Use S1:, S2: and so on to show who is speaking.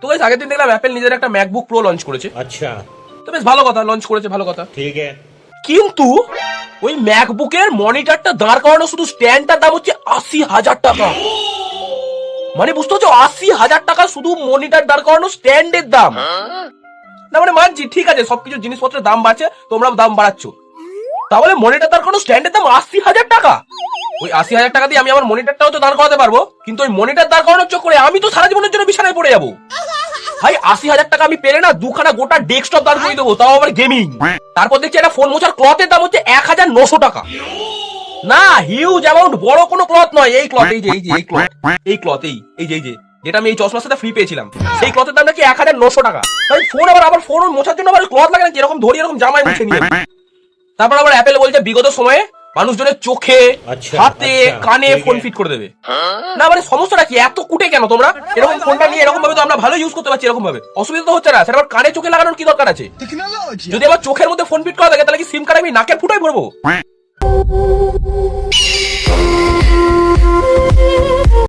S1: তো গাইস আগের দিন দেখলাম অ্যাপেল নিজের একটা ম্যাকবুক প্রো লঞ্চ করেছে।
S2: अच्छा
S1: তো বেশ ভালো কথা, লঞ্চ করেছে, ভালো কথা।
S2: ठीक है।
S1: কিন্তু ওই ম্যাকবুকের মনিটরটা দাঁড় করানো শুধু স্ট্যান্ডটার দাম হচ্ছে 80,000 টাকা। মানে বুঝতে পারছো, 80,000 টাকা শুধু মনিটর দাঁড় করানো স্ট্যান্ডের দাম। না মানে মানছি ঠিক আছে, সবকিছু জিনিসপত্রের দাম বাড়ছে, তোমরাও দাম বাড়াচ্ছ, তাহলে মনিটর দাঁড় করানো স্ট্যান্ডের দাম 80,000 টাকা। ওই 80,000 টাকা দিয়ে আমি আমার মনিটরটাও তো দাঁড় করাতে পারবো, কিন্তু ওই মনিটর দাঁড় করানোর চক্করে আমি তো সারা জীবনের জন্য বিছানায় পড়ে যাবো। ভাই 80,000 টাকা আমি পেলে না দুখানা গোটা ডেস্কটপ দাঁড় করে দেবো, তাও আবার গেমিং। তারপর দেখছি একটা ফোন মোছার ক্লথের দাম হচ্ছে 1,900 টাকা। না হিউজ অ্যামাউন্ট, বড় কোনো ক্লথ নয়, এই ক্লথ, এই যে এই ক্লথ, এই ক্লথ, এই যে যেটা আমি এই চশমার সাথে ফ্রি পেয়েছিলাম, সেই ক্লথের দাম নাকি 1,900 টাকা। ভাই ফোন আবার ফোন মোছার জন্য আবার ক্লথ লাগে নাকি? এরকম ধরি এরকম জামাই মুছে নিয়ে। তারপর আবার অ্যাপেল বলছে বিগত সময়ে মানুষজনের চোখে, হাতে, কানে ফোন ফিট করে দেবে। না মানে সমস্যাটা কি? এত কুটে কেন তোমরা? এরকম ফোনটা নিয়ে এরকম ভাবে তো আমরা ভালো ইউজ করতে পারছি, এরকম ভাবে অসুবিধা তো হচ্ছে না। সেটা আবার কানে চোখে লাগানোর কি দরকার আছে? যদি আমার চোখের মধ্যে ফোন ফিট করা থাকে তাহলে কি সিম কার্ড আমি নাকের ফুটাই ভরবো?